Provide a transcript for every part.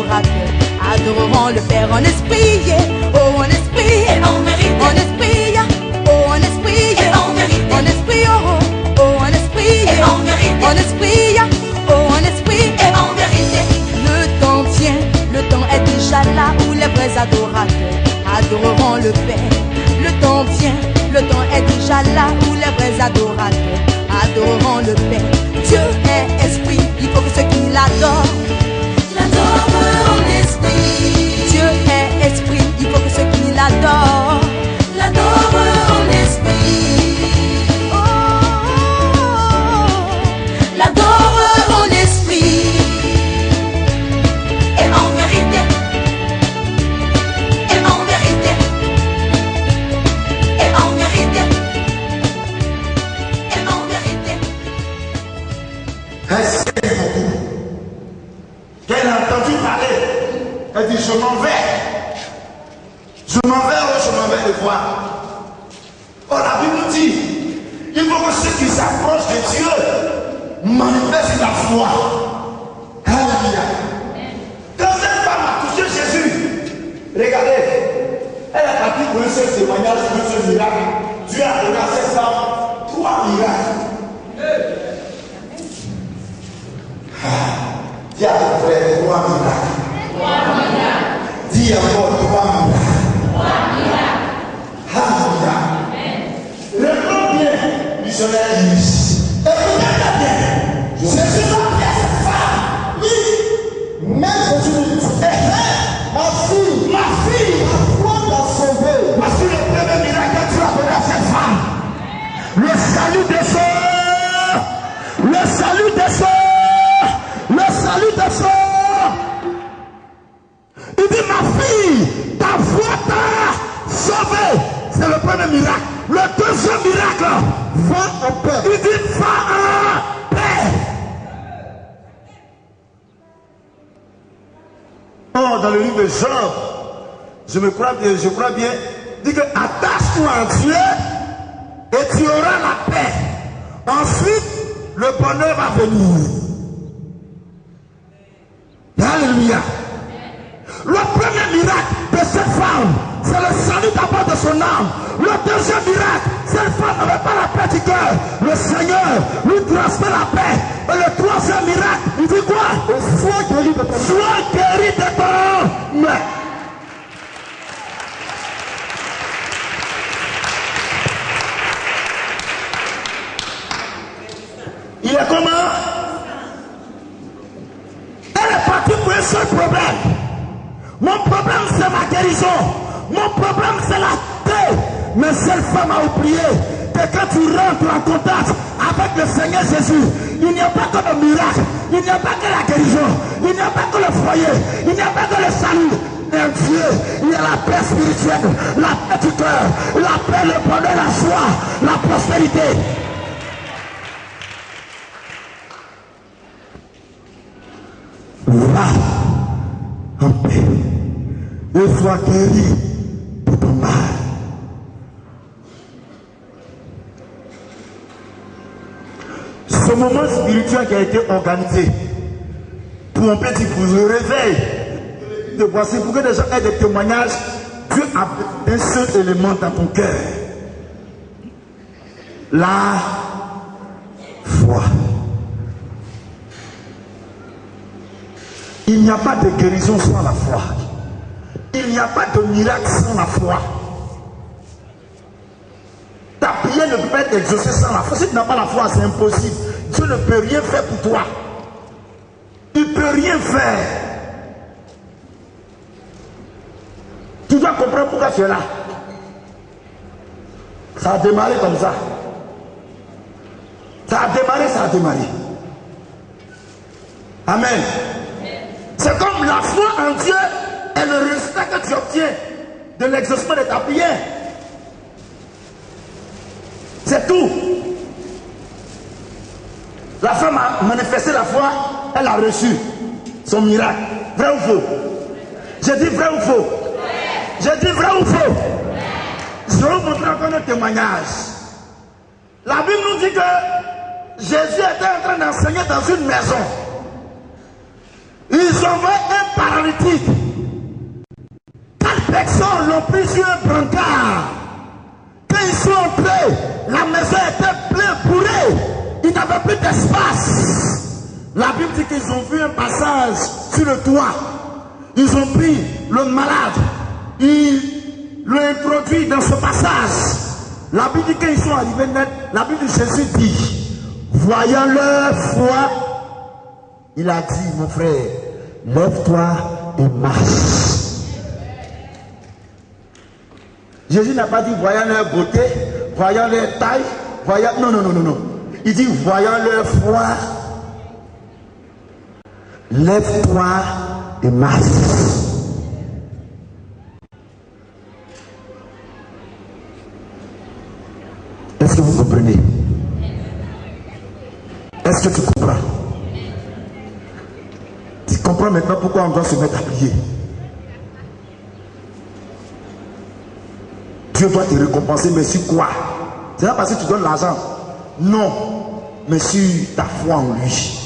adorateurs adoreront le Père en esprit, oh en esprit, et en vérité, en esprit, oh en esprit, et en vérité, en esprit, oh en esprit, et en vérité, en esprit, oh en esprit, et en vérité. le temps tient, le temps est déjà là où les vrais adorateurs adoreront le Père. Le temps vient, le temps est déjà là où les vrais adorateurs adoreront le Père. Dieu est esprit, il faut que ceux qui l'adorent L'adore en esprit. Dieu est esprit, il faut que ceux qui l'adorent L'adore en esprit. L'adore en esprit. Et en vérité. Et en vérité. Et en vérité. Et en vérité. Elle sait beaucoup. Elle a entendu parler. Elle dit, je m'en vais. Je m'en vais, oh, je m'en vais le voir. Oh, la Bible nous dit, il faut que ceux qui s'approchent de Dieu manifestent la foi. Alléluia. Quand cette femme a touché Jésus, regardez, elle est partie pour un seul témoignage, pour un seul miracle. Dieu a donné à cette femme 3 miracles. Dis à ton frère 3 miracles. Dis encore 3 miracles. Alléluia. Réponds bien, missionnaire Luis. Écoutez bien. Jésus a appelé cette femme. Oui. Même Jésus lui dit, ma fille, ta foi t'a sauvée. Voici le premier miracle que tu as donné à cette femme. Le salut des sœurs. Le salut des sœurs. Le salut des sœurs. Il dit, ma fille, ta foi t'a sauvée. C'est le premier miracle. Le deuxième miracle, va en paix. Il dit, va en paix. Oh, dans le livre de Job, je crois bien, dit que attache-toi à Dieu et tu auras la paix. Ensuite, le bonheur va venir. Alléluia. Le premier miracle de cette femme, c'est le salut d'abord de son âme. Le deuxième miracle, cette femme n'avait pas la paix du cœur. Le Seigneur lui transmet la paix. Et le troisième miracle, il dit quoi? Sois guéri de ton mal. Sois guéri de ton mal. Il est comment? Elle est partie pour un seul problème. Mon problème c'est ma guérison. Mon problème c'est la paix. Mais cette femme a oublié que quand tu rentres en contact avec le Seigneur Jésus, il n'y a pas que le miracle, il n'y a pas que la guérison, il n'y a pas que le foyer, il n'y a pas que le salut. Un Dieu, il y a la paix spirituelle, la paix du cœur, la paix, le bonheur, la joie, la prospérité. Va en paix et sois guéri de ton mal. Ce moment spirituel qui a été organisé pour un petit pour le réveil de voici pour que les gens aient des témoignages, Dieu a un seul élément dans ton cœur. La foi. Il n'y a pas de guérison sans la foi. Il n'y a pas de miracle sans la foi. Ta prière ne peut pas être exaucée sans la foi. Si tu n'as pas la foi, c'est impossible. Dieu ne peut rien faire pour toi. Il ne peut rien faire. Tu dois comprendre pourquoi tu es là. Ça a démarré comme ça. Ça a démarré. Amen. C'est comme la foi en Dieu et le résultat que tu obtiens de l'exaucement de ta prière. C'est tout. La femme a manifesté la foi, elle a reçu son miracle. Vrai ou faux? J'ai dit vrai ou faux? J'ai dit vrai ou faux? Je vais vous montrer encore un témoignage. La Bible nous dit que Jésus était en train d'enseigner dans une maison. Ils ont vu un paralytique. 4 personnes l'ont pris sur un brancard. Quand ils sont entrés, la maison était pleine bourrée. Ils n'avaient plus d'espace. La Bible dit qu'ils ont vu un passage sur le toit. Ils ont pris le malade. Ils l'ont introduit dans ce passage. La Bible dit qu'ils sont arrivés net. La Bible de Jésus dit, voyant leur foi, il a dit, mon frère, lève-toi et marche. Jésus n'a pas dit voyant leur beauté, voyant leur taille, voyant... Non, non, non, non, non. Il dit voyant leur foi, lève-toi et marche. Est-ce que vous comprenez? Est-ce que tu comprends? Tu comprends maintenant pourquoi on doit se mettre à prier? Dieu doit te récompenser, mais sur quoi? C'est pas parce que tu donnes l'argent. Non, mais sur ta foi en lui.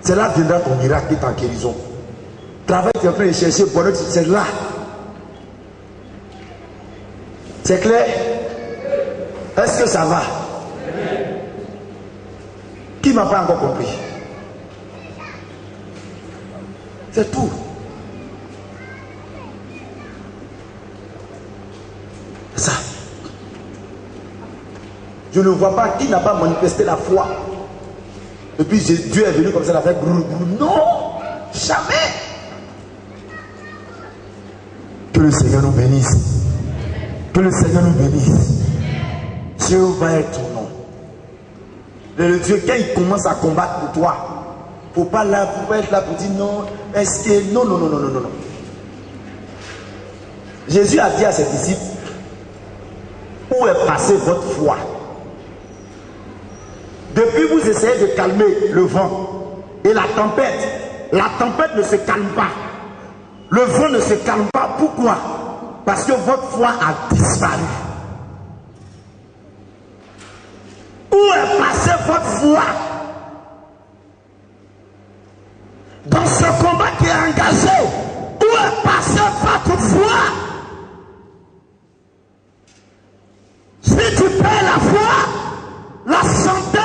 C'est là que viendra ton miracle et ta guérison. Travail, tu es en train de chercher, c'est là. C'est clair? Est-ce que ça va? Qui ne m'a pas encore compris? C'est tout. Ça. Je ne vois pas qui n'a pas manifesté la foi. Et puis Dieu est venu comme ça, il a fait brou, brou. Non, jamais. Que le Seigneur nous bénisse. Que le Seigneur nous bénisse. Dieu va être ton nom. Le Dieu, quand il commence à combattre pour toi, il ne faut pas être là pour dire non, est-ce que. Non, non, non, non, non, non. Jésus a dit à ses disciples, où est passée votre foi? Depuis vous essayez de calmer le vent et la tempête ne se calme pas. Le vent ne se calme pas. Pourquoi? Parce que votre foi a disparu. Où est passée votre foi? Dans ce combat qui est engagé, où est passée votre foi? Si tu perds la foi, la santé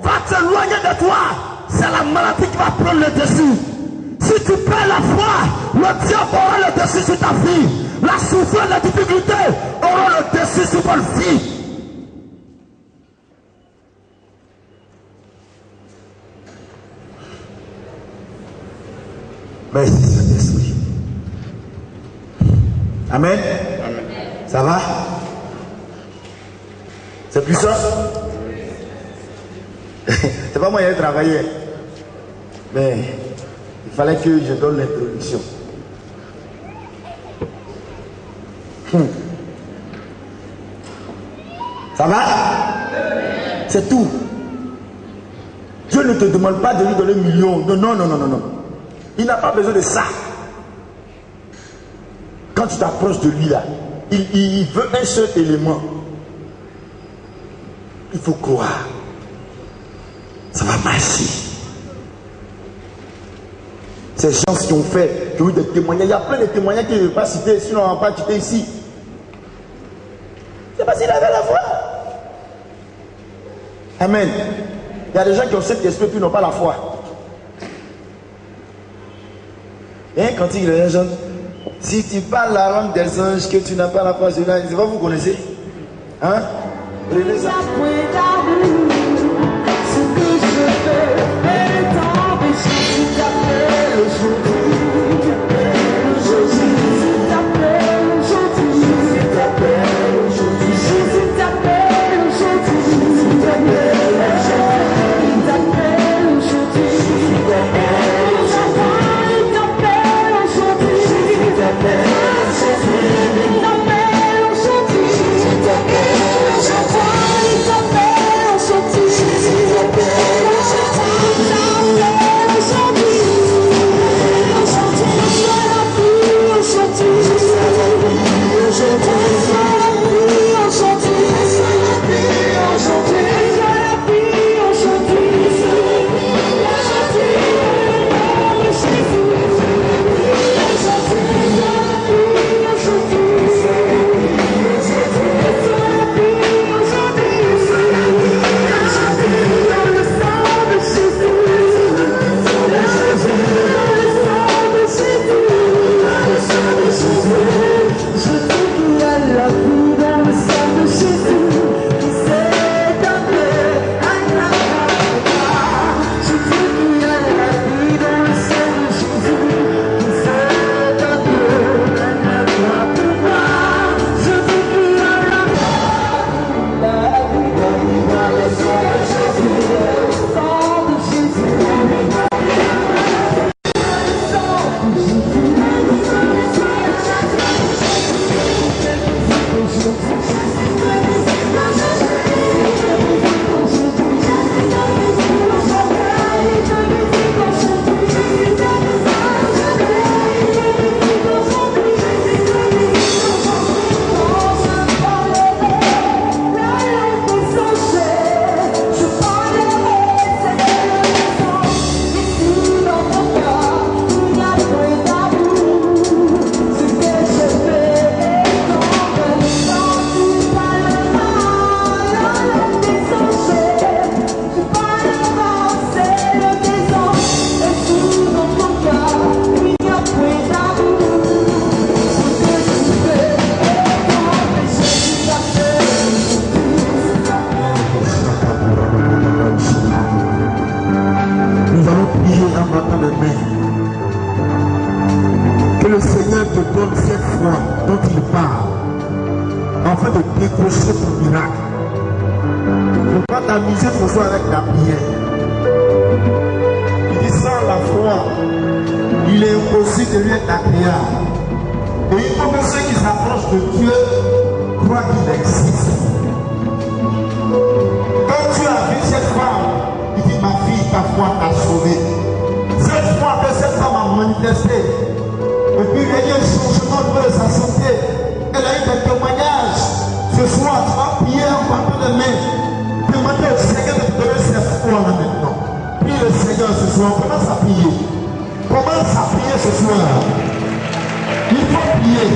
va t'éloigner de toi. C'est la maladie qui va prendre le dessus. Si tu perds la foi, le diable aura le dessus sur ta vie. La souffrance, la difficulté aura le dessus sur votre vie. Merci Saint-Esprit. Amen. Amen. Ça va? C'est puissant? C'est pas moi qui ai travaillé. Mais il fallait que je donne l'introduction. Ça va? C'est tout. Dieu ne te demande pas de lui donner millions. Non, non, non, non, non, non. Il n'a pas besoin de ça. Quand tu t'approches de lui là, il veut un seul élément. Il faut croire. Ça va marcher. Ces gens qui ont fait, qui ont eu des témoignages, il y a plein de témoignages qui ne veulent pas citer, sinon on ne va pas citer ici. C'est parce qu'il avait la foi. Amen. Il y a des gens qui ont cet esprit qui n'ont pas la foi. Et quand il est jeune, si tu parles la langue des anges, que tu n'as pas la foi, c'est pas vous connaissez? Hein? Prenez ça. Que le Seigneur te donne cette foi dont il parle, afin de décrocher ton miracle. Ne pas t'amuser ce soir avec la prière. Il dit sans la foi, il est impossible de lui être agréable. Et il faut que ceux qui s'approchent de Dieu croient qu'il existe. Quand tu as vu cette femme, il dit ma fille, ta foi t'a sauvée. Cette foi que cette femme a manifestée. Et puis il y a eu un changement de sa santé. Elle a eu des témoignages. Ce soir, tu vas prier en battant les mains. Demandez au Seigneur de te donner cette foi là maintenant. Prie le Seigneur ce soir. Commence à prier. Commence à prier ce soir. Il faut prier.